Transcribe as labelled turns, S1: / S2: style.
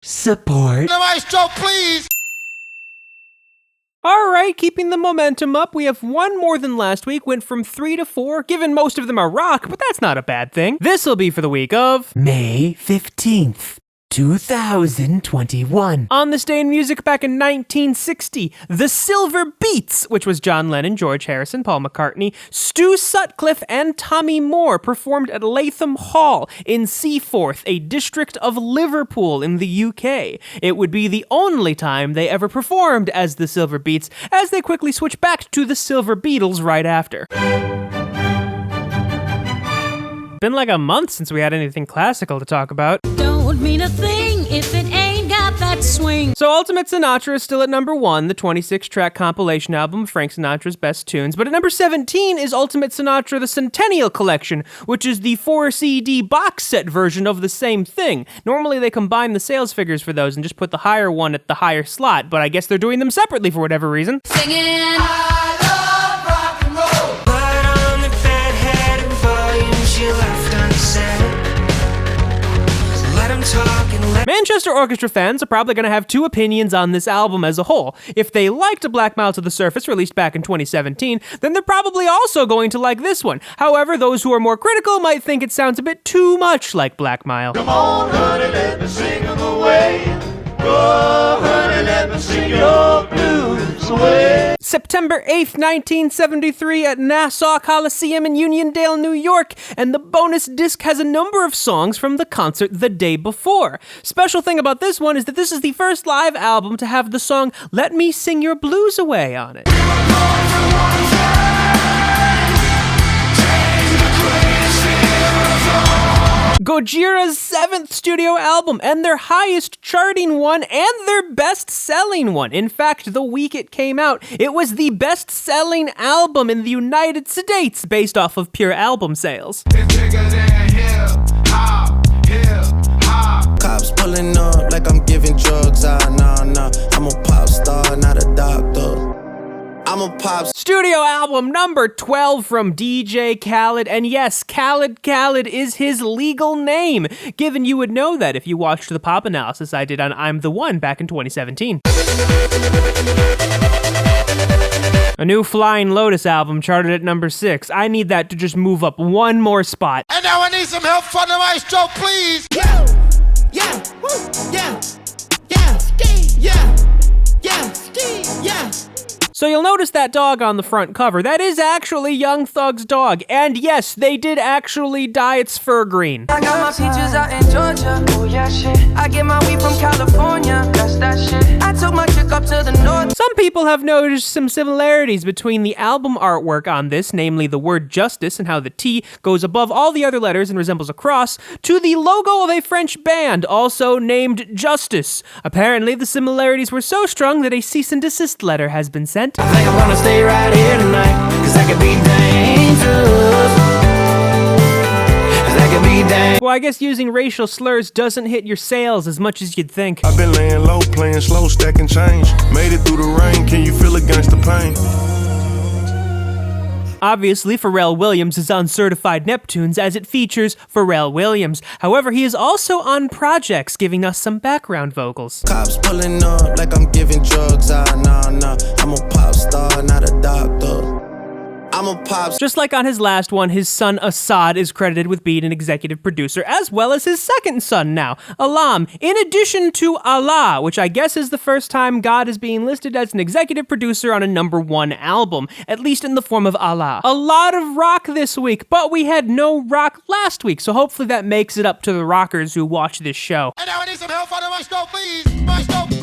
S1: Support.
S2: The maestro, please!
S3: Alright, keeping the momentum up, we have one more than last week, went from 3 to 4, given most of them are rock, but that's not a bad thing. This'll be for the week of
S1: May 15th. 2021.
S3: On this day in music back in 1960, The Silver Beats, which was John Lennon, George Harrison, Paul McCartney, Stu Sutcliffe, and Tommy Moore performed at Latham Hall in Seaforth, a district of Liverpool in the UK. It would be the only time they ever performed as The Silver Beats, as they quickly switched back to The Silver Beatles right after. Been like a month since we had anything classical to talk about.
S4: Don't mean a thing if it ain't got that swing.
S3: So Ultimate Sinatra is still at number 1, the 26-track compilation album of Frank Sinatra's best tunes. But at number 17 is Ultimate Sinatra, the Centennial Collection, which is the 4-CD box set version of the same thing. Normally they combine the sales figures for those and just put the higher one at the higher slot, but I guess they're doing them separately for whatever reason.
S4: Singing.
S2: I love rock and roll.
S5: But on the bed head and volume she left unsaid. Let him talk and let
S3: Manchester Orchestra fans are probably going to have two opinions on this album as a whole. If they liked A Black Mile to the Surface, released back in 2017, then they're probably also going to like this one. However, those who are more critical might think it sounds a bit too much like Black Mile.
S2: Come on, honey, let me sing 'em away. Go, honey, let me sing your blues away.
S3: September 8th, 1973 at Nassau Coliseum in Uniondale, New York, and the bonus disc has a number of songs from the concert the day before. Special thing about this one is that this is the first live album to have the song Let Me Sing Your Blues Away on it. Gojira's 7th studio album, and their highest charting one, and their best-selling one. In fact, the week it came out, it was the best-selling album in the United States, based off of pure album sales.
S2: It's bigger than hip hop, hip hop.
S6: Cops pulling up like I'm giving drugs. Nah. I'm a pop star, not a doctor. I'm a pop star.
S3: Studio album number 12 from DJ Khaled, and yes, Khaled is his legal name, given you would know that if you watched the pop analysis I did on I'm the One back in 2017. A new Flying Lotus album charted at number 6. I need that to just move up one more spot.
S2: And now I need some help from the maestro, please.
S6: Yeah, woo, yeah, ski, yeah, ski, yeah.
S3: So you'll notice that dog on the front cover. That is actually Young Thug's dog. And yes, they did actually dye its fur green.
S5: I got my peaches out in Georgia. Oh yeah, shit. I get my weed from California. That's that shit. I took my chick up to the north.
S3: Some people have noticed some similarities between the album artwork on this, namely the word justice and how the T goes above all the other letters and resembles a cross, to the logo of a French band, also named Justice. Apparently, the similarities were so strong that a cease and desist letter has been sent.
S5: I think I'm gonna stay right here tonight, cause I could be dangerous. Cause I could be dangerous.
S3: Well, I guess using racial slurs doesn't hit your sales as much as you'd think.
S7: I've been laying low, playing slow, stacking change. Made it through the rain, can you feel against the pain?
S3: Obviously, Pharrell Williams is on Certified Neptunes as it features Pharrell Williams. However, he is also on projects giving us some background vocals.
S6: Cops pulling up like I'm giving drugs. Nah. I'm a pop star, not a doctor. I'm a pop.
S3: Just like on his last one, his son Assad is credited with being an executive producer, as well as his second son now, Alam, in addition to Allah, which I guess is the first time God is being listed as an executive producer on a number 1 album, at least in the form of Allah. A lot of rock this week, but we had no rock last week, so hopefully that makes it up to the rockers who watch this show.
S2: And now I need some help from the maestro, please. Maestro.